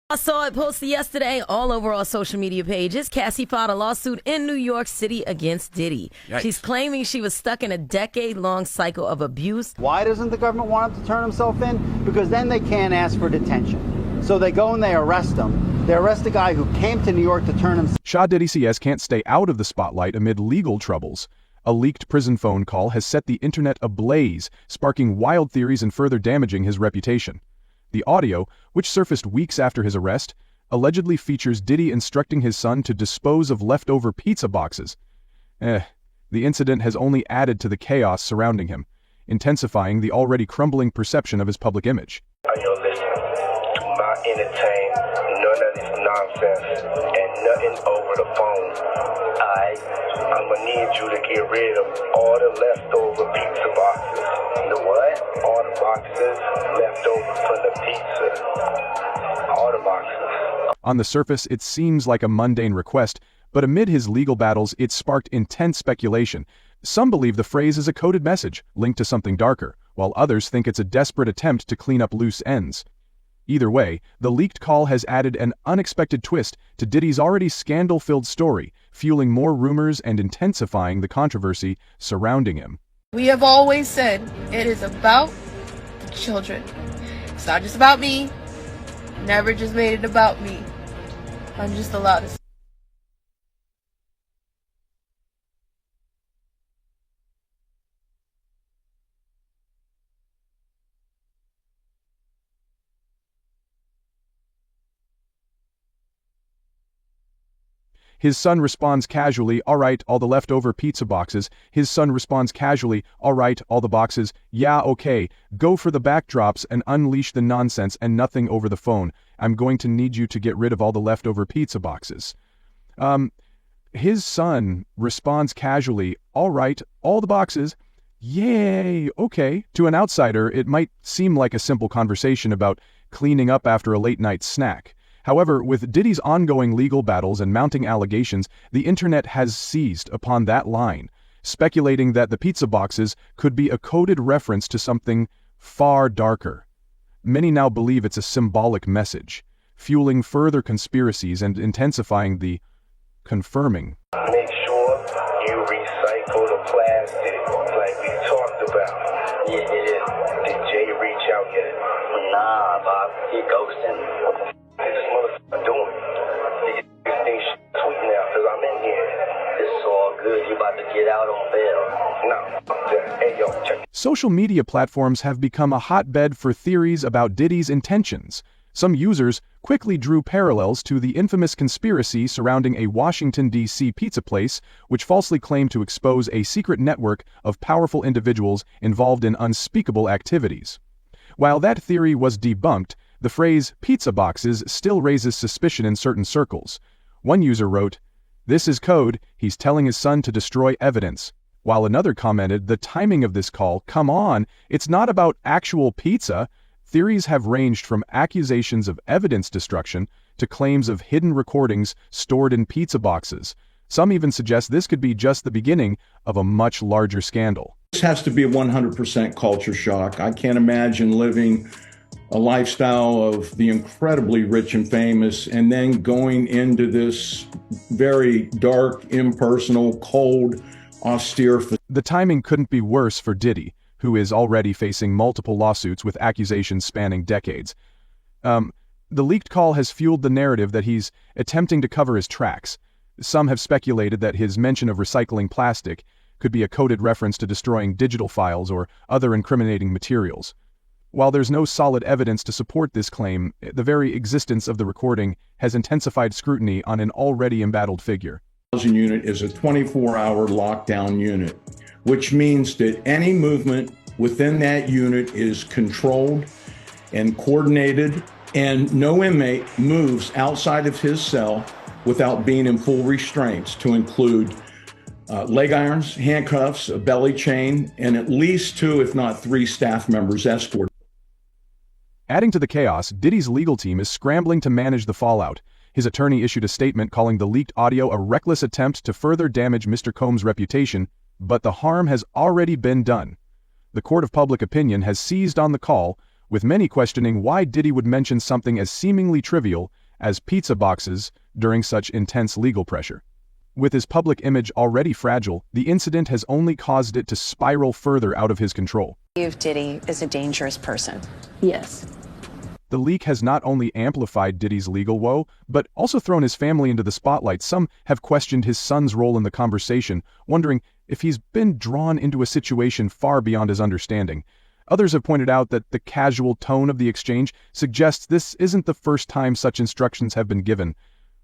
I saw it posted yesterday all over our social media pages. Cassie filed a lawsuit in New York City against Diddy. Yikes. She's claiming she was stuck in a decade-long cycle of abuse. Why doesn't the government want him to turn himself in? Because then they can't ask for detention. So they go and they arrest him. They arrest a guy who came to New York to turn himself. Shah Diddy CS can't stay out of the spotlight amid legal troubles. A leaked prison phone call has set the internet ablaze, sparking wild theories and further damaging his reputation. The audio, which surfaced weeks after his arrest, allegedly features Diddy instructing his son to dispose of leftover pizza boxes. The incident has only added to the chaos surrounding him, intensifying the already crumbling perception of his public image. Yo, listen, do not entertain none of this nonsense and nothing over the phone. I'm gonna need you to get rid of all the leftover pizza boxes. The what? All the boxes left over from the pizza. All the boxes. On the surface, it seems like a mundane request, but amid his legal battles, it sparked intense speculation. Some believe the phrase is a coded message, linked to something darker, while others think it's a desperate attempt to clean up loose ends. Either way, the leaked call has added an unexpected twist to Diddy's already scandal-filled story, fueling more rumors and intensifying the controversy surrounding him. We have always said it is about the children. It's not just about me. Never just made it about me. I'm just allowed to. His son responds casually, "All right, all the leftover pizza boxes." His son responds casually, "All right, all the boxes. Yeah, okay. Go for the backdrops and unleash the nonsense and nothing over the phone. I'm going to need you to get rid of all the leftover pizza boxes." His son responds casually, "All right, all the boxes. Yay, okay." To an outsider, it might seem like a simple conversation about cleaning up after a late-night snack. However, with Diddy's ongoing legal battles and mounting allegations, the internet has seized upon that line, speculating that the pizza boxes could be a coded reference to something far darker. Many now believe it's a symbolic message, fueling further conspiracies and intensifying the confirming. Make sure you recycle the plastic like we talked about. Yeah. Did Jay reach out yet? Nah, Bob. He ghosting. What the f is this motherfucker doing? These things sweet now because I'm in here. It's all good. You about to get out on bail. No. Hey, yo, check it. Social media platforms have become a hotbed for theories about Diddy's intentions. Some users quickly drew parallels to the infamous conspiracy surrounding a Washington, D.C. pizza place, which falsely claimed to expose a secret network of powerful individuals involved in unspeakable activities. While that theory was debunked, the phrase pizza boxes still raises suspicion in certain circles. One user wrote, "This is code, he's telling his son to destroy evidence," while another commented, "The timing of this call, come on, it's not about actual pizza." Theories have ranged from accusations of evidence destruction to claims of hidden recordings stored in pizza boxes. Some even suggest this could be just the beginning of a much larger scandal. This has to be a 100% culture shock. I can't imagine living a lifestyle of the incredibly rich and famous and then going into this very dark, impersonal, cold, austere. The timing couldn't be worse for Diddy, who is already facing multiple lawsuits with accusations spanning decades. The leaked call has fueled the narrative that he's attempting to cover his tracks. Some have speculated that his mention of recycling plastic could be a coded reference to destroying digital files or other incriminating materials. While there's no solid evidence to support this claim, the very existence of the recording has intensified scrutiny on an already embattled figure. Unit is a 24-hour lockdown unit, which means that any movement within that unit is controlled and coordinated, and no inmate moves outside of his cell without being in full restraints, to include leg irons, handcuffs, a belly chain, and at least 2, if not 3 staff members escorted. Adding to the chaos, Diddy's legal team is scrambling to manage the fallout. His attorney issued a statement calling the leaked audio a reckless attempt to further damage Mr. Combs' reputation, but the harm has already been done. The court of public opinion has seized on the call, with many questioning why Diddy would mention something as seemingly trivial as pizza boxes during such intense legal pressure. With his public image already fragile, the incident has only caused it to spiral further out of his control. Diddy is a dangerous person. Yes. The leak has not only amplified Diddy's legal woe, but also thrown his family into the spotlight. Some have questioned his son's role in the conversation, wondering if he's been drawn into a situation far beyond his understanding. Others have pointed out that the casual tone of the exchange suggests this isn't the first time such instructions have been given.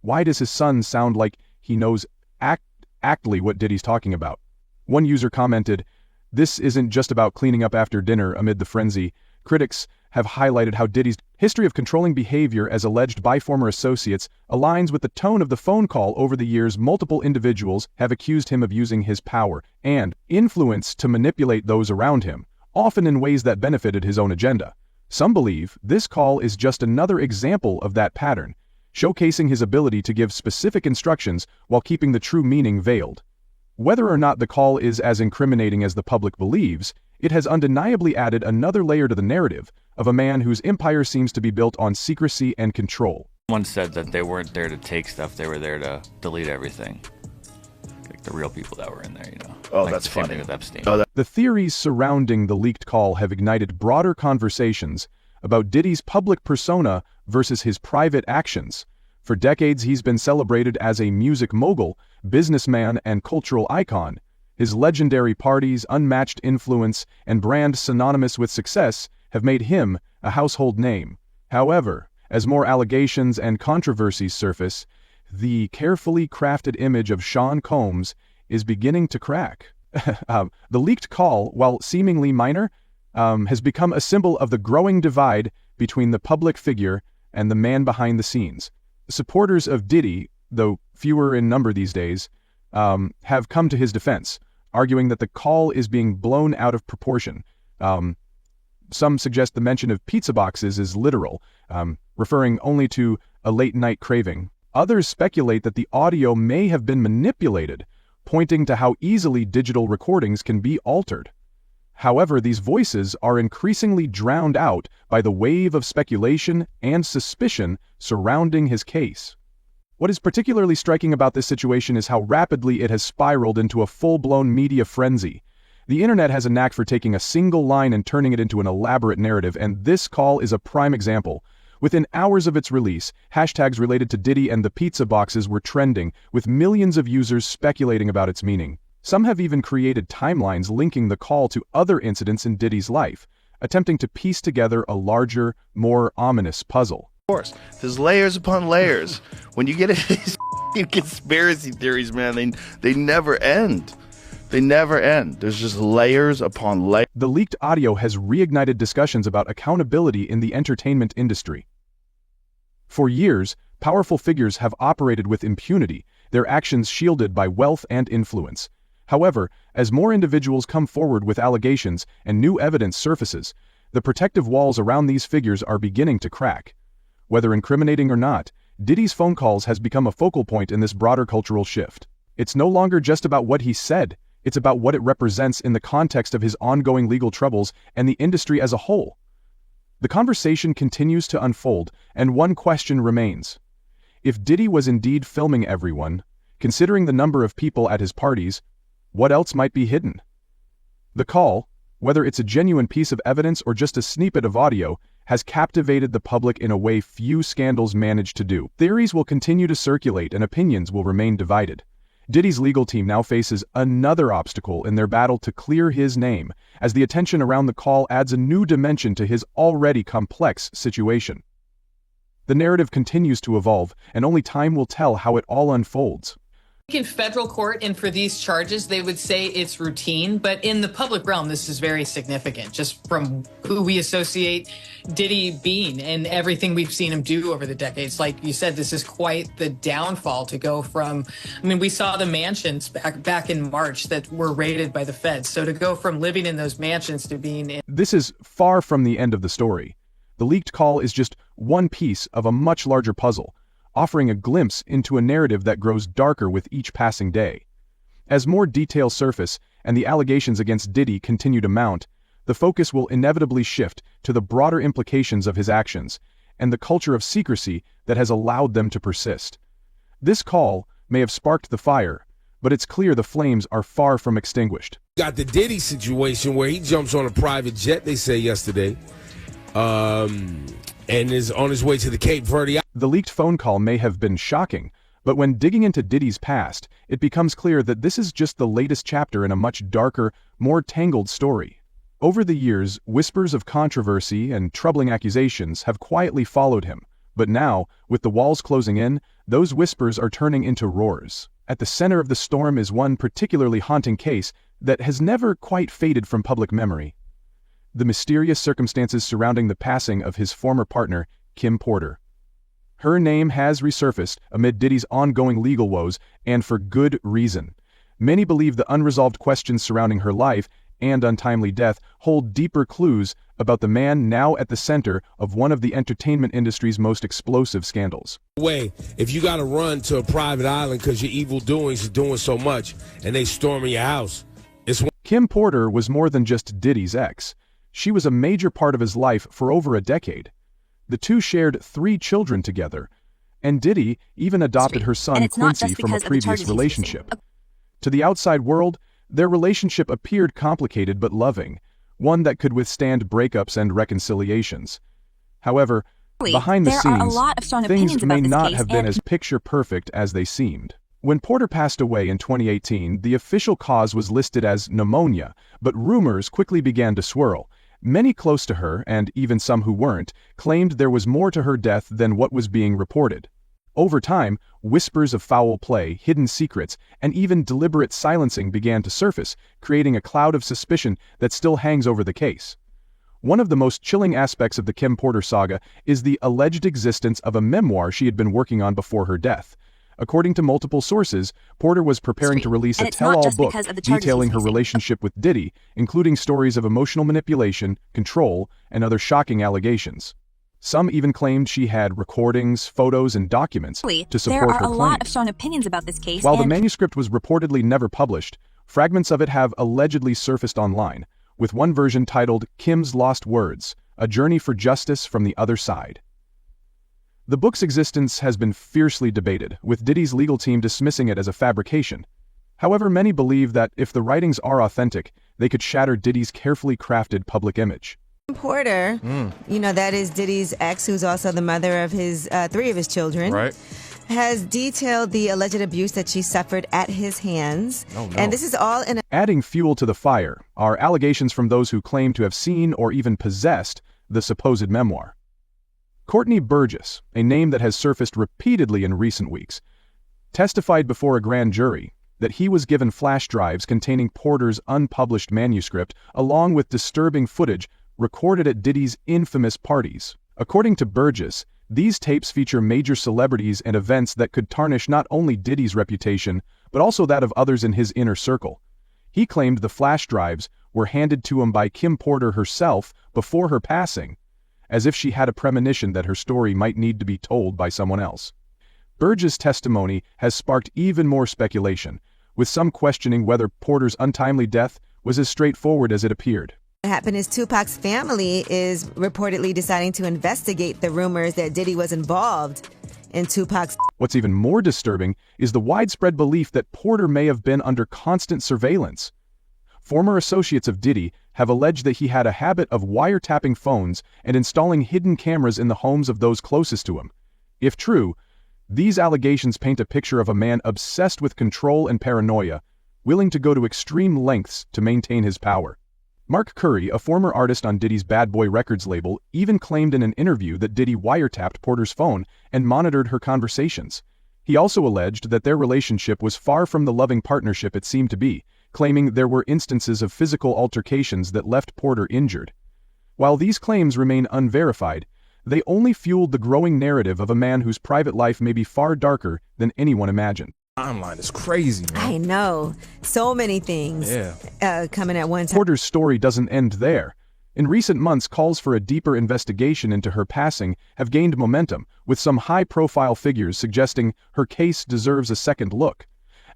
Why does his son sound like he knows exactly what Diddy's talking about? One user commented, "This isn't just about cleaning up after dinner amid the frenzy." Critics have highlighted how Diddy's history of controlling behavior, as alleged by former associates, aligns with the tone of the phone call. Over the years, multiple individuals have accused him of using his power and influence to manipulate those around him, often in ways that benefited his own agenda. Some believe this call is just another example of that pattern, showcasing his ability to give specific instructions while keeping the true meaning veiled. Whether or not the call is as incriminating as the public believes, it has undeniably added another layer to the narrative of a man whose empire seems to be built on secrecy and control. Someone said that they weren't there to take stuff, they were there to delete everything. Like the real people that were in there, you know. Oh, like that's the same funny. thing with Epstein. The theories surrounding the leaked call have ignited broader conversations about Diddy's public persona versus his private actions. For decades, he's been celebrated as a music mogul, businessman, and cultural icon. His legendary parties, unmatched influence, and brand synonymous with success have made him a household name. However, as more allegations and controversies surface, the carefully crafted image of Sean Combs is beginning to crack. The leaked call, while seemingly minor, has become a symbol of the growing divide between the public figure and the man behind the scenes. Supporters of Diddy, though fewer in number these days, have come to his defense, arguing that the call is being blown out of proportion. Some suggest the mention of pizza boxes is literal, referring only to a late-night craving. Others speculate that the audio may have been manipulated, pointing to how easily digital recordings can be altered. However, these voices are increasingly drowned out by the wave of speculation and suspicion surrounding his case. What is particularly striking about this situation is how rapidly it has spiraled into a full-blown media frenzy. The internet has a knack for taking a single line and turning it into an elaborate narrative, and this call is a prime example. Within hours of its release, hashtags related to Diddy and the pizza boxes were trending, with millions of users speculating about its meaning. Some have even created timelines linking the call to other incidents in Diddy's life, attempting to piece together a larger, more ominous puzzle. Of course, there's layers upon layers. When you get into these conspiracy theories, man, they never end. They never end. There's just layers upon layers. The leaked audio has reignited discussions about accountability in the entertainment industry. For years, powerful figures have operated with impunity, their actions shielded by wealth and influence. However, as more individuals come forward with allegations and new evidence surfaces, the protective walls around these figures are beginning to crack. Whether incriminating or not, Diddy's phone calls has become a focal point in this broader cultural shift. It's no longer just about what he said, it's about what it represents in the context of his ongoing legal troubles and the industry as a whole. The conversation continues to unfold, and one question remains. If Diddy was indeed filming everyone, considering the number of people at his parties, what else might be hidden? The call, whether it's a genuine piece of evidence or just a snippet of audio, has captivated the public in a way few scandals manage to do. Theories will continue to circulate and opinions will remain divided. Diddy's legal team now faces another obstacle in their battle to clear his name, as the attention around the call adds a new dimension to his already complex situation. The narrative continues to evolve, and only time will tell how it all unfolds. In federal court and for these charges, they would say it's routine, but in the public realm, this is very significant, just from who we associate Diddy being and everything we've seen him do over the decades. Like you said, this is quite the downfall to go from, I mean, we saw the mansions back in March that were raided by the feds. So to go from living in those mansions to being in... This is far from the end of the story. The leaked call is just one piece of a much larger puzzle, offering a glimpse into a narrative that grows darker with each passing day. As more details surface and the allegations against Diddy continue to mount, the focus will inevitably shift to the broader implications of his actions and the culture of secrecy that has allowed them to persist. This call may have sparked the fire, but it's clear the flames are far from extinguished. Got the Diddy situation where he jumps on a private jet, they say yesterday, and is on his way to the Cape Verde. The leaked phone call may have been shocking, but when digging into Diddy's past, it becomes clear that this is just the latest chapter in a much darker, more tangled story. Over the years, whispers of controversy and troubling accusations have quietly followed him, but now, with the walls closing in, those whispers are turning into roars. At the center of the storm is one particularly haunting case that has never quite faded from public memory: the mysterious circumstances surrounding the passing of his former partner, Kim Porter. Her name has resurfaced amid Diddy's ongoing legal woes, and for good reason. Many believe the unresolved questions surrounding her life and untimely death hold deeper clues about the man now at the center of one of the entertainment industry's most explosive scandals. If you gotta run to a private island because your evil doings is doing so much and they storming your house, Kim Porter was more than just Diddy's ex. She was a major part of his life for over a decade. The two shared 3 children together, and Diddy even adopted her son Quincy from a previous relationship. To the outside world, their relationship appeared complicated but loving, one that could withstand breakups and reconciliations. However, behind the scenes, things may not have been as picture-perfect as they seemed. When Porter passed away in 2018, the official cause was listed as pneumonia, but rumors quickly began to swirl. Many close to her, and even some who weren't, claimed there was more to her death than what was being reported. Over time, whispers of foul play, hidden secrets, and even deliberate silencing began to surface, creating a cloud of suspicion that still hangs over the case. One of the most chilling aspects of the Kim Porter saga is the alleged existence of a memoir she had been working on before her death. According to multiple sources, Porter was preparing to release a tell-all book detailing her relationship with Diddy, including stories of emotional manipulation, control, and other shocking allegations. Some even claimed she had recordings, photos, and documents to support her claims. There are a lot of strong opinions about this case. While the manuscript was reportedly never published, fragments of it have allegedly surfaced online, with one version titled Kim's Lost Words: A Journey for Justice from the Other Side. The book's existence has been fiercely debated, with Diddy's legal team dismissing it as a fabrication. However, many believe that if the writings are authentic, they could shatter Diddy's carefully crafted public image. Porter, you know, that is Diddy's ex, who's also the mother of his 3 of his children, has detailed the alleged abuse that she suffered at his hands. And this is all in Adding fuel to the fire are allegations from those who claim to have seen or even possessed the supposed memoir. Courtney Burgess, a name that has surfaced repeatedly in recent weeks, testified before a grand jury that he was given flash drives containing Porter's unpublished manuscript along with disturbing footage recorded at Diddy's infamous parties. According to Burgess, these tapes feature major celebrities and events that could tarnish not only Diddy's reputation, but also that of others in his inner circle. He claimed the flash drives were handed to him by Kim Porter herself before her passing, as if she had a premonition that her story might need to be told by someone else. Burgess' testimony has sparked even more speculation, with some questioning whether Porter's untimely death was as straightforward as it appeared. What happened is Tupac's family is reportedly deciding to investigate the rumors that Diddy was involved in Tupac's. What's even more disturbing is the widespread belief that Porter may have been under constant surveillance. Former associates of Diddy have alleged that he had a habit of wiretapping phones and installing hidden cameras in the homes of those closest to him. If true, these allegations paint a picture of a man obsessed with control and paranoia, willing to go to extreme lengths to maintain his power. Mark Curry, a former artist on Diddy's Bad Boy Records label, even claimed in an interview that Diddy wiretapped Porter's phone and monitored her conversations. He also alleged that their relationship was far from the loving partnership it seemed to be, claiming there were instances of physical altercations that left Porter injured. While these claims remain unverified, they only fueled the growing narrative of a man whose private life may be far darker than anyone imagined. Timeline is crazy, man. I know. So many things coming at one time. Porter's story doesn't end there. In recent months, calls for a deeper investigation into her passing have gained momentum, with some high-profile figures suggesting her case deserves a second look.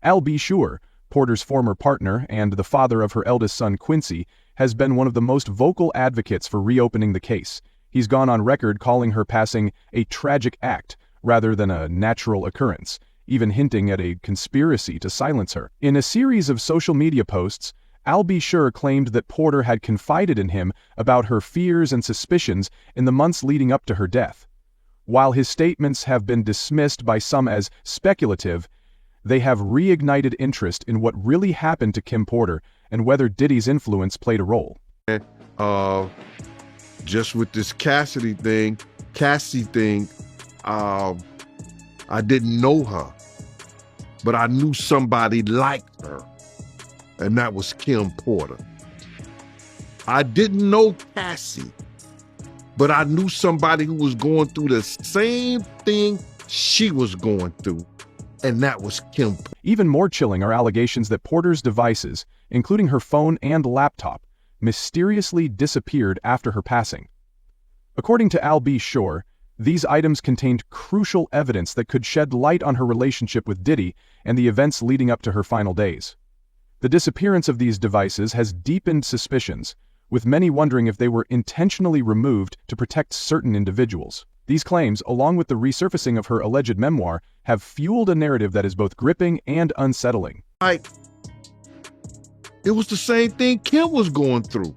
Al B. Sure, Porter's former partner and the father of her eldest son Quincy, has been one of the most vocal advocates for reopening the case. He's gone on record calling her passing a tragic act rather than a natural occurrence, even hinting at a conspiracy to silence her. In a series of social media posts, Al B. Sure claimed that Porter had confided in him about her fears and suspicions in the months leading up to her death. While his statements have been dismissed by some as speculative, they have reignited interest in what really happened to Kim Porter and whether Diddy's influence played a role. Just with this Cassie thing, I didn't know her, but I knew somebody like her, and that was Kim Porter. I didn't know Cassie, but I knew somebody who was going through the same thing she was going through, and that was Kim. Even more chilling are allegations that Porter's devices, including her phone and laptop, mysteriously disappeared after her passing. According to Al B. Sure, these items contained crucial evidence that could shed light on her relationship with Diddy and the events leading up to her final days. The disappearance of these devices has deepened suspicions, with many wondering if they were intentionally removed to protect certain individuals. These claims, along with the resurfacing of her alleged memoir, have fueled a narrative that is both gripping and unsettling. It was the same thing Kim was going through.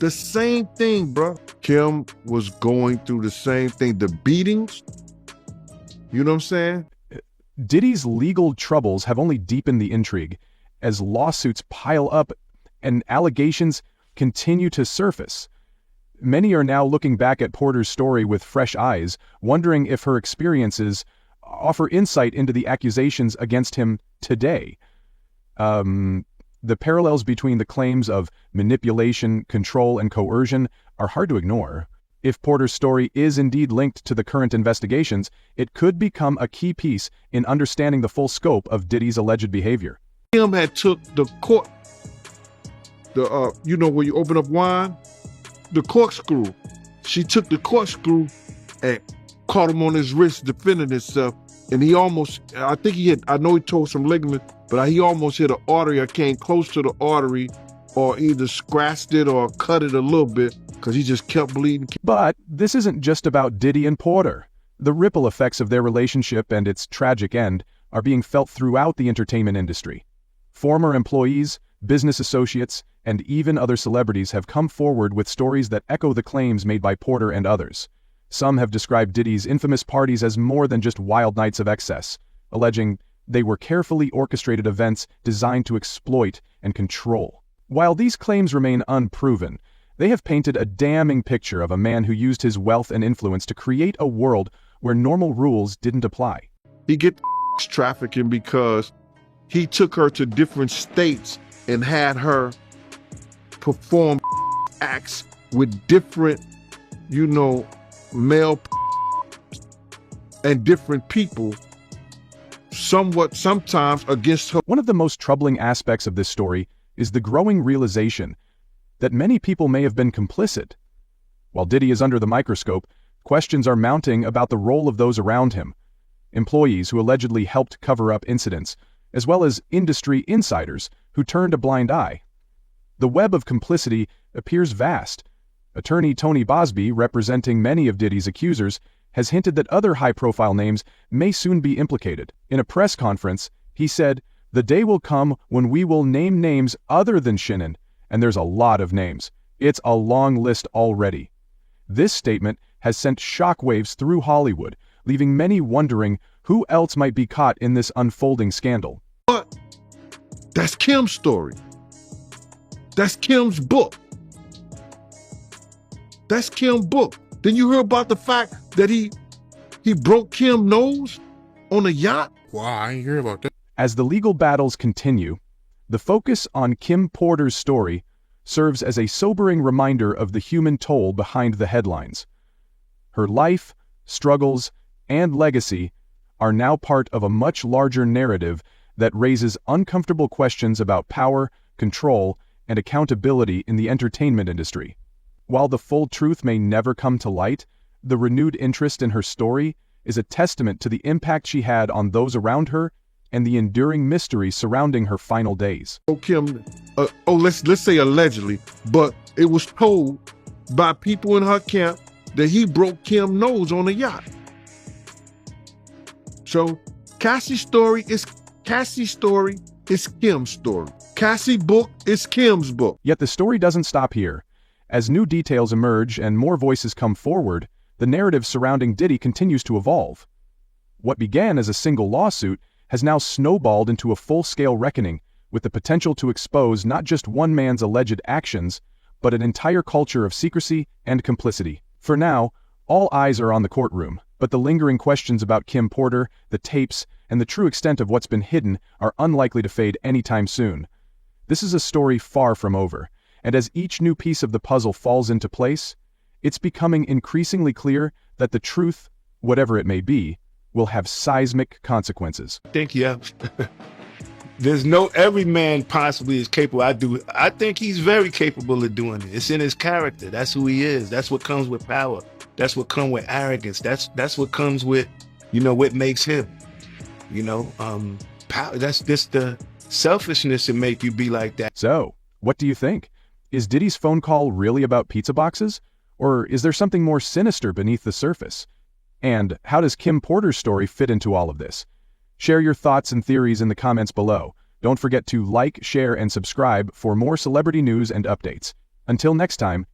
The same thing, bro. Kim was going through the same thing. The beatings, you know what I'm saying? Diddy's legal troubles have only deepened the intrigue as lawsuits pile up and allegations continue to surface. Many are now looking back at Porter's story with fresh eyes, wondering if her experiences offer insight into the accusations against him today. The parallels between the claims of manipulation, control, and coercion are hard to ignore. If Porter's story is indeed linked to the current investigations, it could become a key piece in understanding the full scope of Diddy's alleged behavior. Kim had took the cork, you know where you open up wine? The corkscrew. She took the corkscrew and caught him on his wrist defending himself. And he almost, I think he had, I know he tore some ligament, but he almost hit an artery. I came close to the artery or either scratched it or cut it a little bit because he just kept bleeding. But this isn't just about Diddy and Porter. The ripple effects of their relationship and its tragic end are being felt throughout the entertainment industry. Former employees, business associates, and even other celebrities have come forward with stories that echo the claims made by Porter and others. Some have described Diddy's infamous parties as more than just wild nights of excess, alleging they were carefully orchestrated events designed to exploit and control. While these claims remain unproven, they have painted a damning picture of a man who used his wealth and influence to create a world where normal rules didn't apply. He get trafficking because he took her to different states and had her perform acts with different, male and different people, sometimes against her. One of the most troubling aspects of this story is the growing realization that many people may have been complicit. While Diddy is under the microscope, questions are mounting about the role of those around him, employees who allegedly helped cover up incidents, as well as industry insiders who turned a blind eye. The web of complicity appears vast. Attorney Tony Bosby, representing many of Diddy's accusers, has hinted that other high-profile names may soon be implicated. In a press conference, he said, "The day will come when we will name names other than Shannon, and there's a lot of names. It's a long list already." This statement has sent shockwaves through Hollywood, leaving many wondering who else might be caught in this unfolding scandal. But that's Kim's story. That's Kim's book. That's Kim's book. Then you hear about the fact that he broke Kim's nose on a yacht? Wow, I ain't hear about that. As the legal battles continue, the focus on Kim Porter's story serves as a sobering reminder of the human toll behind the headlines. Her life, struggles, and legacy are now part of a much larger narrative that raises uncomfortable questions about power, control, and accountability in the entertainment industry. While the full truth may never come to light, the renewed interest in her story is a testament to the impact she had on those around her and the enduring mystery surrounding her final days. Kim, let's say allegedly, but it was told by people in her camp that he broke Kim's nose on a yacht. So Cassie's story is Kim's story. Cassie's book is Kim's book. Yet the story doesn't stop here. As new details emerge and more voices come forward, the narrative surrounding Diddy continues to evolve. What began as a single lawsuit has now snowballed into a full-scale reckoning, with the potential to expose not just one man's alleged actions, but an entire culture of secrecy and complicity. For now, all eyes are on the courtroom, but the lingering questions about Kim Porter, the tapes, and the true extent of what's been hidden are unlikely to fade anytime soon. This is a story far from over, and as each new piece of the puzzle falls into place, it's becoming increasingly clear that the truth, whatever it may be, will have seismic consequences. Thank you. There's every man possibly is capable. I think he's very capable of doing it. It's in his character. That's who he is. That's what comes with power. That's what comes with arrogance. That's what comes with, what makes him, power. That's just the selfishness that make you be like that. So, what do you think? Is Diddy's phone call really about pizza boxes? Or is there something more sinister beneath the surface? And how does Kim Porter's story fit into all of this? Share your thoughts and theories in the comments below. Don't forget to like, share, and subscribe for more celebrity news and updates. Until next time,